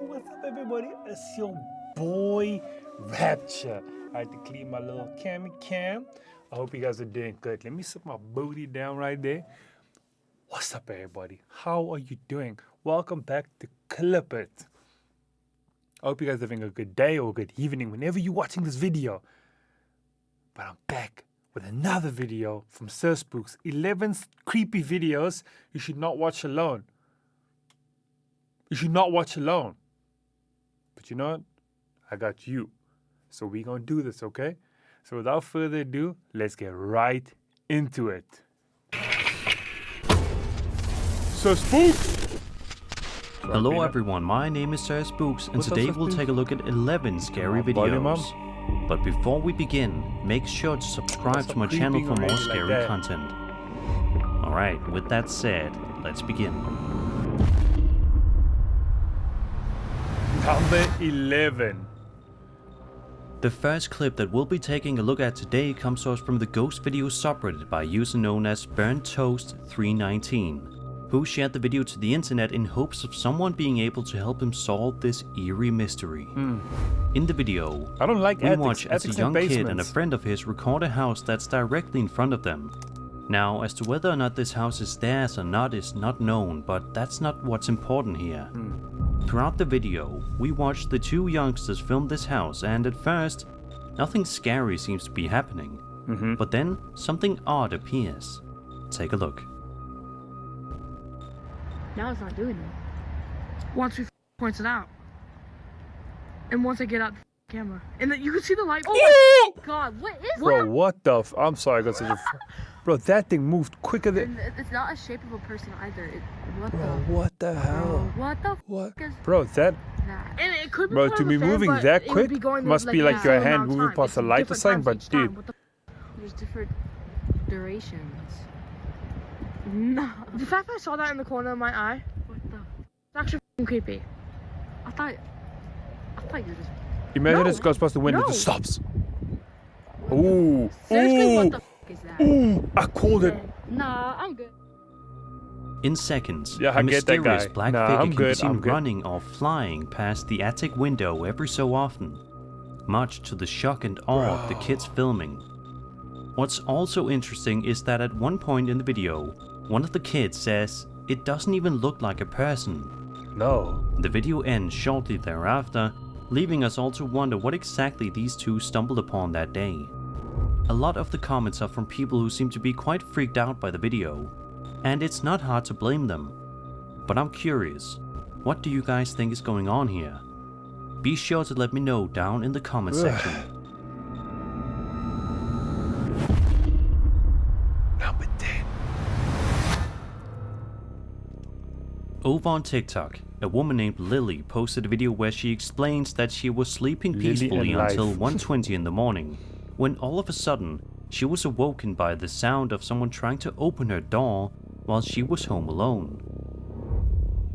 What's up, everybody? It's your boy Rapture. I had to clean my little cam. I hope you guys are doing good. Let me sit my booty down right there. What's up, everybody? How are you doing? Welcome back to Clip It. I hope you guys are having a good day or a good evening whenever you're watching this video. But I'm back with another video from Sir Spooks. 11 creepy videos you should not watch alone. You should not watch alone. But you know what? I got you. So we're going to do this, okay? So without further ado, let's get right into it. Sir Spooks! Hello everyone, my name is Sir Spooks and today we'll take a look at 11 scary videos. But before we begin, make sure to subscribe to my channel for more scary content. Alright, with that said, let's begin. Number 11. The first clip that we'll be taking a look at today comes to us from the ghost video subreddit by a user known as BurnToast319, who shared the video to the internet in hopes of someone being able to help him solve this eerie mystery. In the video, we watch as a young kid and a friend of his record a house that's directly in front of them. Now, as to whether or not this house is theirs or not is not known, but that's not what's important here. Throughout the video, we watch the two youngsters film this house, and at first, nothing scary seems to be happening. But then, something odd appears. Take a look. Now it's not doing it. Once we points it out. And once I get out the camera. And then you can see the light. Oh my god, what is Bro, that? what the I'm sorry, I got such a... Bro, that thing moved quicker than... And it's not a shape of a person either. What Bro, the... what the hell? What the What? is Bro, that... that? And it could be Bro, part to of be the fan, moving but that it would quick be going must be like the your same hand amount of moving time. past It's the light or different something, times but each time. dude... What the There's different durations. No. The fact that I saw that in the corner of my eye, what the? It's actually creepy. I thought you were just... Imagine No. this goes past the window, No. it just stops. Ooh. Seriously, what Ooh. the is that? Ooh. I called it. Nah, I'm good. In seconds, Yeah, I a get that mysterious guy. black Nah, figure I'm can good, be seen I'm good. running or flying past the attic window every so often, much to the shock and awe of the kids filming. What's also interesting is that at one point in the video, one of the kids says, "It doesn't even look like a person." No. The video ends shortly thereafter, leaving us all to wonder what exactly these two stumbled upon that day. A lot of the comments are from people who seem to be quite freaked out by the video, and it's not hard to blame them. But I'm curious, what do you guys think is going on here? Be sure to let me know down in the comment section. Number 10. Over on TikTok, a woman named Lily posted a video where she explains that she was sleeping peacefully until 1:20 in the morning, when all of a sudden, she was awoken by the sound of someone trying to open her door while she was home alone.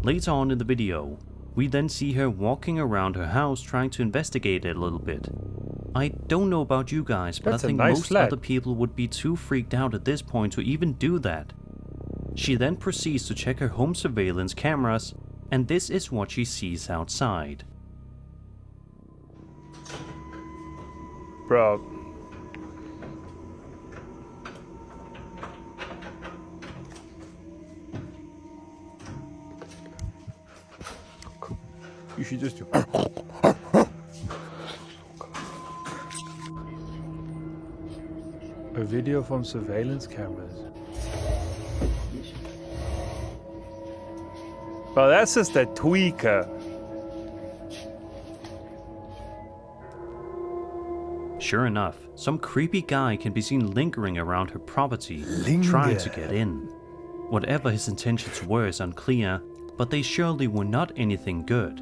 Later on in the video, we then see her walking around her house trying to investigate it a little bit. I don't know about you guys, but That's I a think nice most flat. other people would be too freaked out at this point to even do that. She then proceeds to check her home surveillance cameras, and this is what she sees outside. Bro. You should just do... A video from surveillance cameras. Bro, that's just a tweaker. Sure enough, some creepy guy can be seen lingering around her property, trying to get in. Whatever his intentions were is unclear, but they surely were not anything good.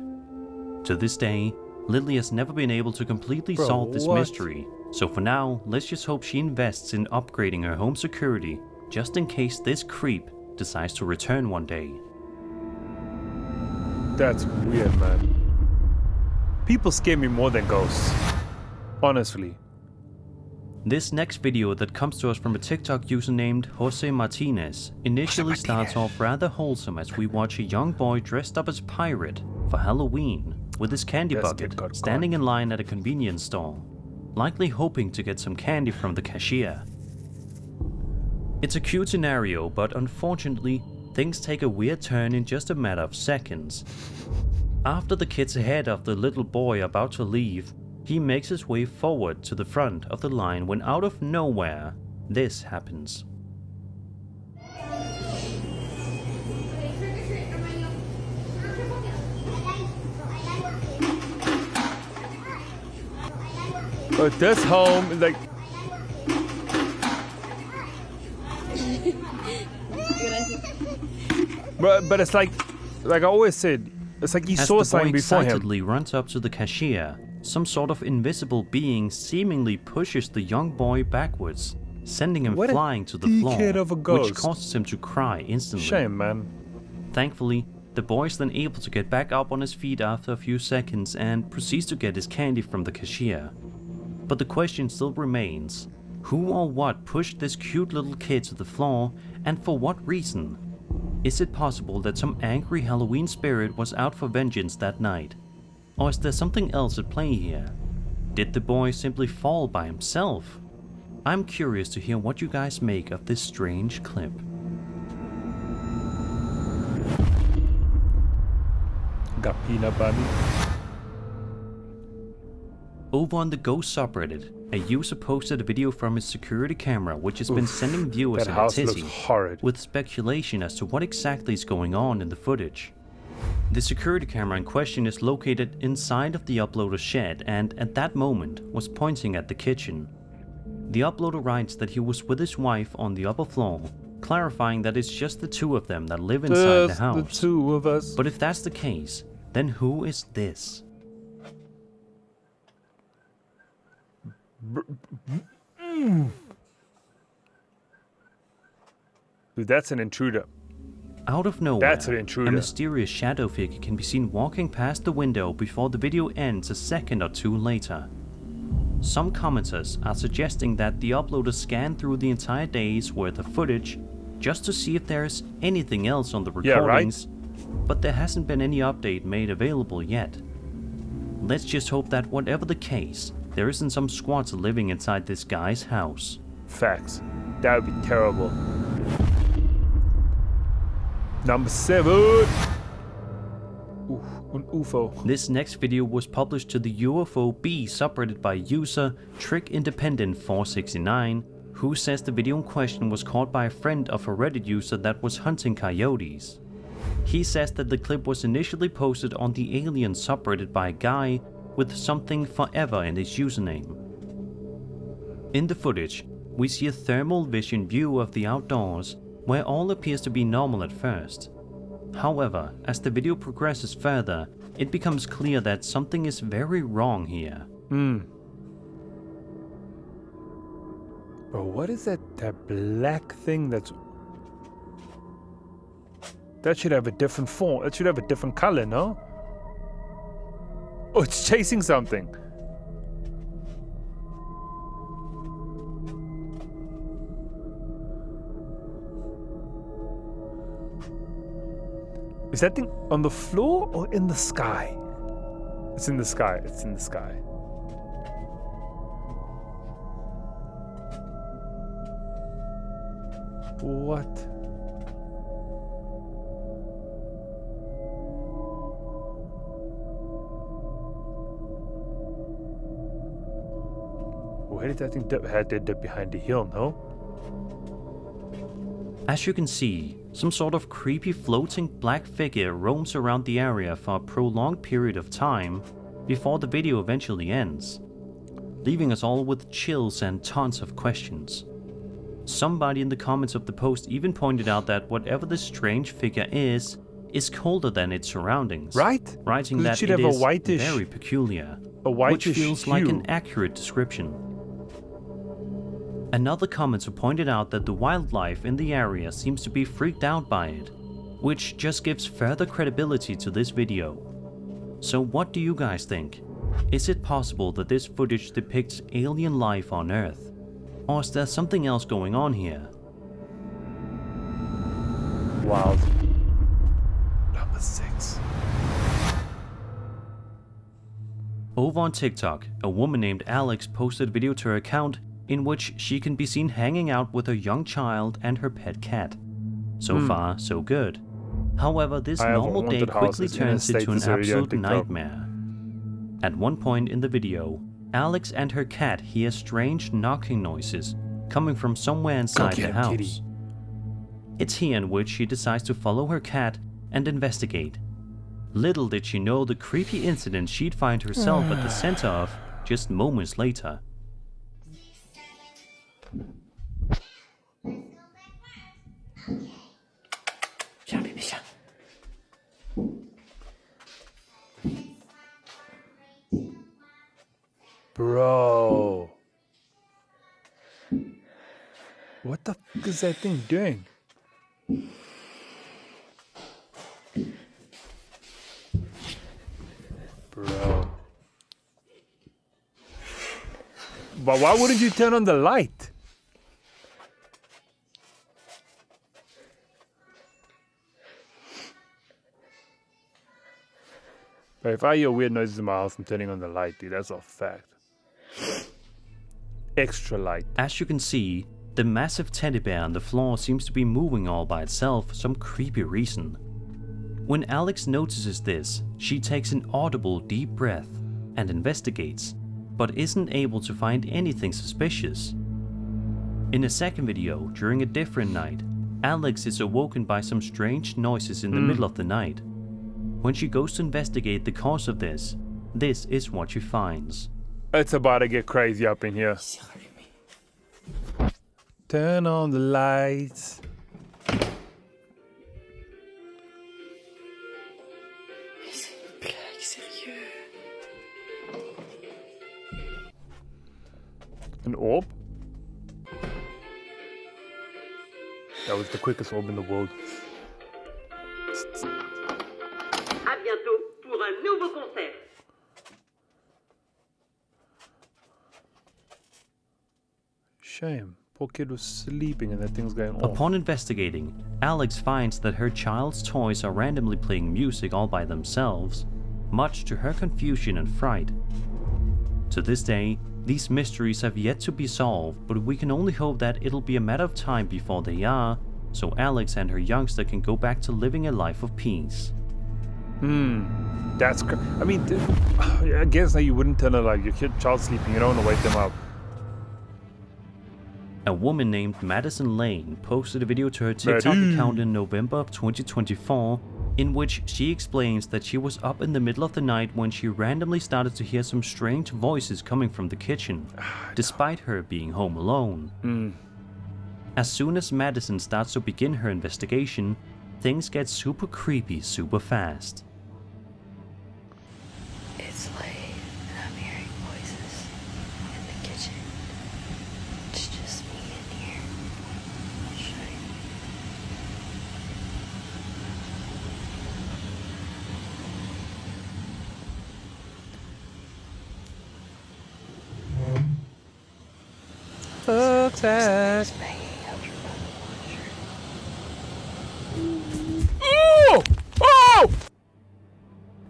To this day, Lily has never been able to completely solve this mystery, so for now, let's just hope she invests in upgrading her home security, just in case this creep decides to return one day. That's weird, man. People scare me more than ghosts. Honestly. This next video that comes to us from a TikTok user named Jose Martinez initially starts off rather wholesome as we watch a young boy dressed up as a pirate for Halloween with his candy bucket standing in line at a convenience store, likely hoping to get some candy from the cashier. It's a cute scenario, but unfortunately things take a weird turn in just a matter of seconds. After the kids ahead of the little boy about to leave, he makes his way forward to the front of the line when out of nowhere, this happens. But this home is like... but it's like I always said, it's like he saw something before him. As the boy excitedly runs up to the cashier, some sort of invisible being seemingly pushes the young boy backwards, sending him flying to the floor, which causes him to cry instantly. Shame, man. Thankfully, the boy is then able to get back up on his feet after a few seconds and proceeds to get his candy from the cashier. But the question still remains, who or what pushed this cute little kid to the floor, and for what reason? Is it possible that some angry Halloween spirit was out for vengeance that night? Or is there something else at play here? Did the boy simply fall by himself? I'm curious to hear what you guys make of this strange clip. Got peanut butter. Over on the Ghost subreddit, a user posted a video from his security camera which has been sending viewers in a tizzy with speculation as to what exactly is going on in the footage. The security camera in question is located inside of the uploader's shed and at that moment was pointing at the kitchen. The uploader writes that he was with his wife on the upper floor, clarifying that it's just the two of them that live inside the house. The two of us. But if that's the case, then who is this? Dude, that's an intruder. Out of nowhere, that's an intruder. A mysterious shadow figure can be seen walking past the window before the video ends a second or two later. Some commenters are suggesting that the uploader scanned through the entire day's worth of footage just to see if there's anything else on the recordings, but there hasn't been any update made available yet. Let's just hope that whatever the case, there isn't some squatter living inside this guy's house. Facts. That would be terrible. Number 7. An UFO. This next video was published to the UFO B subreddit by user TrickIndependent469, who says the video in question was caught by a friend of a Reddit user that was hunting coyotes. He says that the clip was initially posted on the Alien subreddit by a guy with something forever in his username. In the footage, we see a thermal vision view of the outdoors where all appears to be normal at first. However, as the video progresses further, it becomes clear that something is very wrong here. Bro, what is that black thing that's... That should have a different form. That should have a different color, no? Oh, it's chasing something. Is that thing on the floor or in the sky? It's in the sky. It's in the sky. What? Where did that thing dip? Had to dip behind the hill, no? As you can see, some sort of creepy floating black figure roams around the area for a prolonged period of time before the video eventually ends, leaving us all with chills and tons of questions. Somebody in the comments of the post even pointed out that whatever this strange figure is colder than its surroundings, right? Writing that it is very peculiar, which feels like an accurate description. Another commenter pointed out that the wildlife in the area seems to be freaked out by it, which just gives further credibility to this video. So what do you guys think? Is it possible that this footage depicts alien life on Earth? Or is there something else going on here? Wild. Number 6. Over on TikTok, a woman named Alex posted a video to her account in which she can be seen hanging out with her young child and her pet cat. So far, so good. However, this normal day quickly turns into an absolute nightmare. At one point in the video, Alex and her cat hear strange knocking noises coming from somewhere inside the house. Kitty. It's here in which she decides to follow her cat and investigate. Little did she know the creepy incident she'd find herself at the center of just moments later. Bro. What the fuck is that thing doing? Bro. But why wouldn't you turn on the light? But if I hear weird noises in my house, I'm turning on the light, dude. That's a fact. Extra light. As you can see, the massive teddy bear on the floor seems to be moving all by itself for some creepy reason. When Alex notices this, she takes an audible deep breath and investigates, but isn't able to find anything suspicious. In a second video, during a different night, Alex is awoken by some strange noises in the middle of the night. When she goes to investigate the cause of this is what she finds. It's about to get crazy up in here. Turn on the lights. An orb? That was the quickest orb in the world. À bientôt pour un nouveau concert. Shame. Poor kid was sleeping and that thing's going off. Upon investigating, Alex finds that her child's toys are randomly playing music all by themselves, much to her confusion and fright. To this day, these mysteries have yet to be solved, but we can only hope that it'll be a matter of time before they are, so Alex and her youngster can go back to living a life of peace. That's I mean, I guess that you wouldn't tell her like your child's sleeping, you don't want to wake them up. A woman named Madison Lane posted a video to her TikTok account in November of 2024 in which she explains that she was up in the middle of the night when she randomly started to hear some strange voices coming from the kitchen, despite her being home alone. As soon as Madison starts to begin her investigation, things get super creepy super fast. It's late and I'm hearing voices in the kitchen. It's just me in here. I'll show you. Fuck that. It's banging up your Oh! Oh!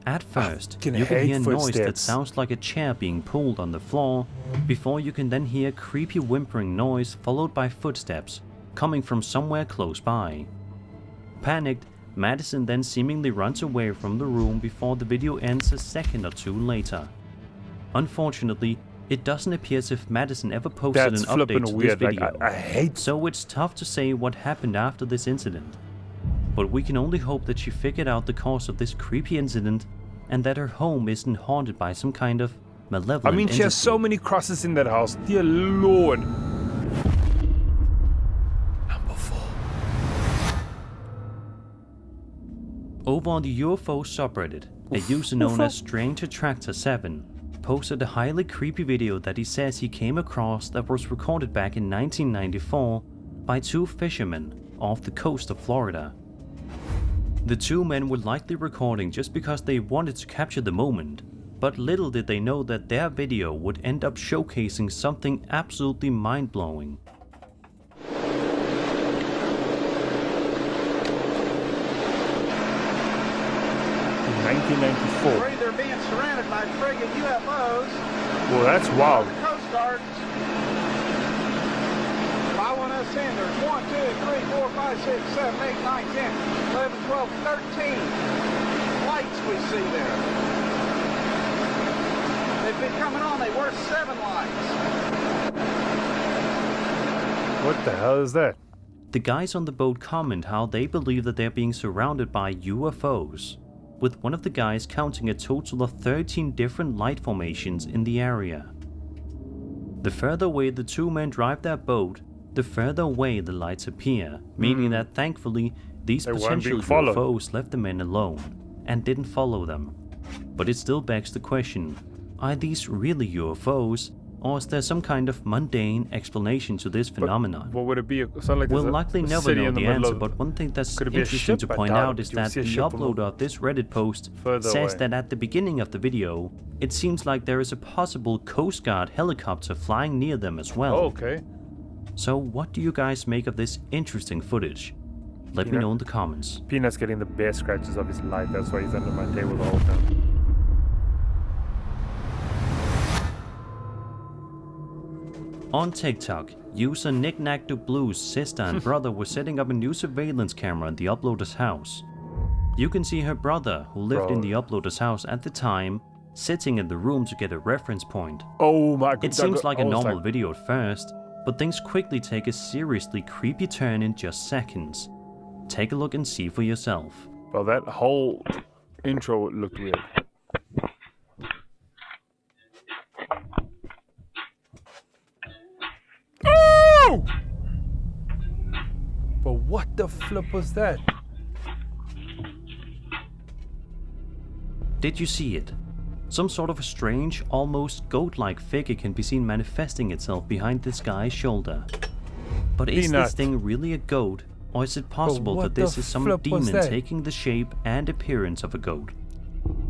At first, I you can hear a noise that footsteps. sounds like a chair being pulled on the floor, before you can then hear creepy whimpering noise followed by footsteps coming from somewhere close by. Panicked, Madison then seemingly runs away from the room before the video ends a second or two later. Unfortunately, it doesn't appear as if Madison ever posted That's an update flippin' to weird. this video, Like, I hate. so it's tough to say what happened after this incident. But we can only hope that she figured out the cause of this creepy incident and that her home isn't haunted by some kind of malevolent I mean, she has so entity. many crosses in that house. Dear Lord. Number 4. Over on the UFO subreddit, a user known as Strange Attractor 7 posted a highly creepy video that he says he came across that was recorded back in 1994 by 2 fishermen off the coast of Florida. The 2 men were likely recording just because they wanted to capture the moment, But little did they know that their video would end up showcasing something absolutely mind-blowing. In 1994. Afraid they're being surrounded by friggin' UFOs. Well, that's wild. The Coast Guard. If I want us in, there's 1, 2, 3, 4, 5, 6, 7, 8, 9, 10, 11, 12, 13 lights we see there. They've been coming on, they were 7 lights. What the hell is that? The guys on the boat comment how they believe that they're being surrounded by UFOs, with one of the guys counting a total of 13 different light formations in the area. The further away the two men drive their boat, the further away the lights appear, meaning that thankfully these They weren't potential being followed. UFOs left the men alone and didn't follow them. But it still begs the question, are these really UFOs, or is there some kind of mundane explanation to this phenomenon? What would it be? Sound like We'll there's likely a never city know in the middle answer, of- but one thing that's Could it be a interesting ship? to I point doubt out it. is You would that see a the ship from uploader of this Reddit post further says away. that at the beginning of the video, it seems like there is a possible Coast Guard helicopter flying near them as well. Oh, okay. So what do you guys make of this interesting footage? Let me Peanut. know in the comments. Peanut's getting the best scratches of his life. That's why he's under my table the whole time. On TikTok, user KnickKnackDoBlue's sister and brother were setting up a new surveillance camera in the uploader's house. You can see her brother, who lived in the uploader's house at the time, sitting in the room to get a reference point. Oh my god. It seems like a normal video at first, but things quickly take a seriously creepy turn in just seconds. Take a look and see for yourself. Well, that whole intro looked weird. Oh! But what the flip was that? Did you see it? Some sort of a strange, almost goat-like figure can be seen manifesting itself behind this guy's shoulder. But is Peanut. this thing really a goat, or is it possible what that this the is some flip was demon that? taking the shape and appearance of a goat?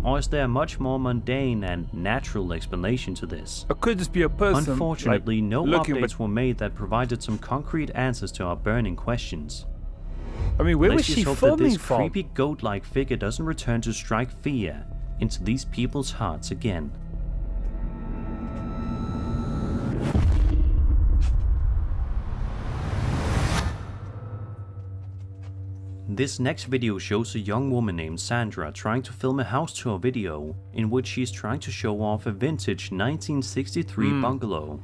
Or is there a much more mundane and natural explanation to this? It could just be a person. Unfortunately, like, no looking, updates were made that provided some concrete answers to our burning questions. I mean, where was Let's she just hope that filming this from? creepy goat-like figure doesn't return to strike fear into these people's hearts again. This next video shows a young woman named Sandra trying to film a house tour video in which she is trying to show off a vintage 1963 bungalow.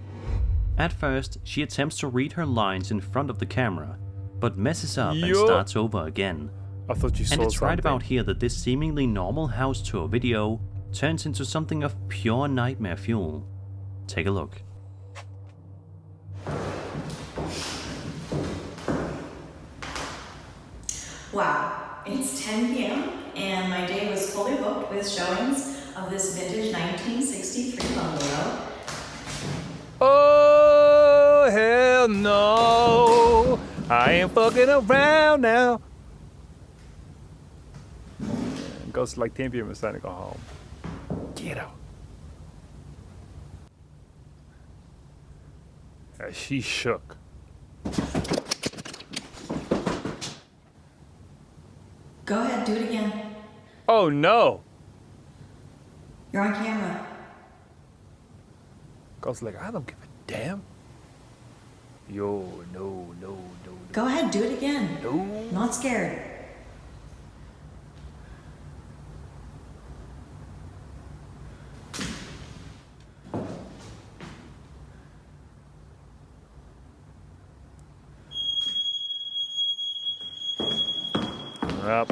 At first, she attempts to read her lines in front of the camera, but messes up and Yo. starts over again. I thought you saw And it's something. right about here that this seemingly normal house tour video turns into something of pure nightmare fuel. Take a look. Wow, it's 10 p.m. and my day was fully booked with showings of this vintage 1963 bungalow. Oh, hell no. I ain't fucking around now. It goes like 10 p.m. It's time to go home. Get out. She shook. Go ahead, do it again. Oh no. You're on camera. Goes like, I don't give a damn. Yo, no. Go ahead, do it again. No. Not scared. Yep.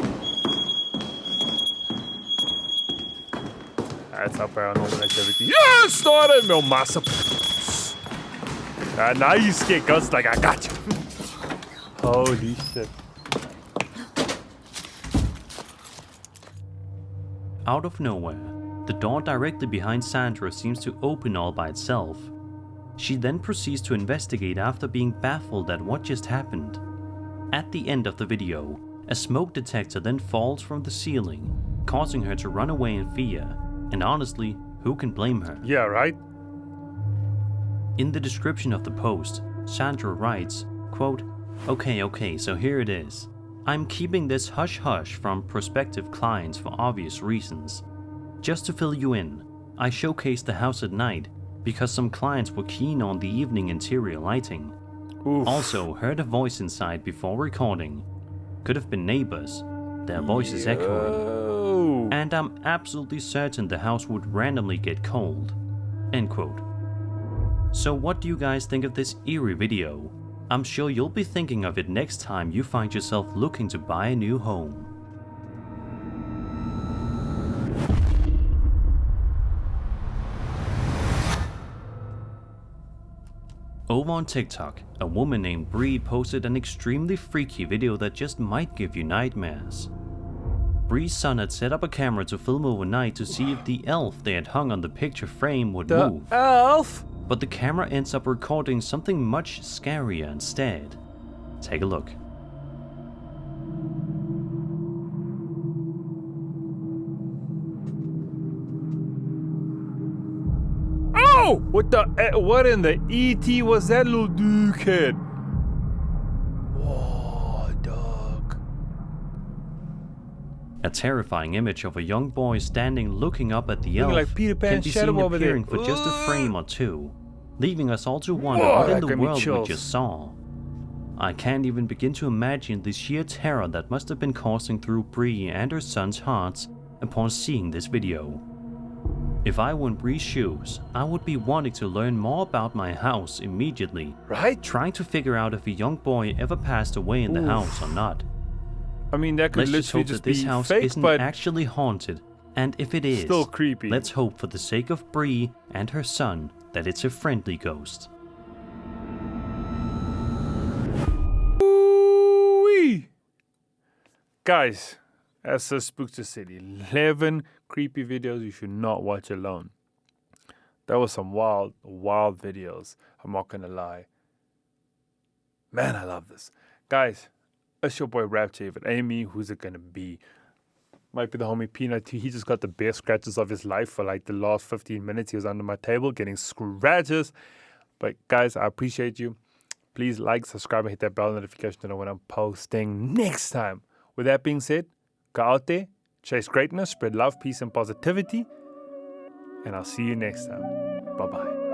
That's how paranormal activity. Yeah, started no massa. Now you scared ghosts like I got you. Holy shit. Out of nowhere, the door directly behind Sandra seems to open all by itself. She then proceeds to investigate after being baffled at what just happened. At the end of the video, a smoke detector then falls from the ceiling, causing her to run away in fear, And honestly, who can blame her? Yeah, right? In the description of the post, Sandra writes, quote, Okay, so here it is. I'm keeping this hush-hush from prospective clients for obvious reasons. Just to fill you in, I showcased the house at night because some clients were keen on the evening interior lighting. Oof. Also, heard a voice inside before recording. Could have been neighbors, their voices echoing. And I'm absolutely certain the house would randomly get cold. End quote. So what do you guys think of this eerie video? I'm sure you'll be thinking of it next time you find yourself looking to buy a new home. Over on TikTok, a woman named Bree posted an extremely freaky video that just might give you nightmares. Bree's son had set up a camera to film overnight to see if the elf they had hung on the picture frame would move. The elf? But the camera ends up recording something much scarier instead. Take a look. Oh! What in the ET was that little dickhead? Whoa, dog. A terrifying image of a young boy standing looking up at the Looking elf like Peter can Pan's be shadow seen over there. appearing for just a frame or two, leaving us all to wonder Whoa, what in that the gave me world we chills. just saw. I can't even begin to imagine the sheer terror that must have been coursing through Bree and her son's hearts upon seeing this video. If I were in Bree's shoes, I would be wanting to learn more about my house immediately, Right? trying to figure out if a young boy ever passed away in the house or not. I mean, that could Let's just literally hope that just this be house fake, isn't but actually haunted, and if it is, still creepy. let's hope for the sake of Bree and her son that it's a friendly ghost. Ooh-wee. Guys, as the Spooks just said, 11 creepy videos you should not watch alone. That was some wild videos. I'm not gonna lie. Man, I love this. Guys, it's your boy Rapture, but Amy, who's it gonna be? Might be the homie Peanut. He just got the best scratches of his life for like the last 15 minutes. He was under my table getting scratches. But guys, I appreciate you. Please like, subscribe, and hit that bell notification to know when I'm posting next time. With that being said, go out there, chase greatness, spread love, peace, and positivity. And I'll see you next time. Bye-bye.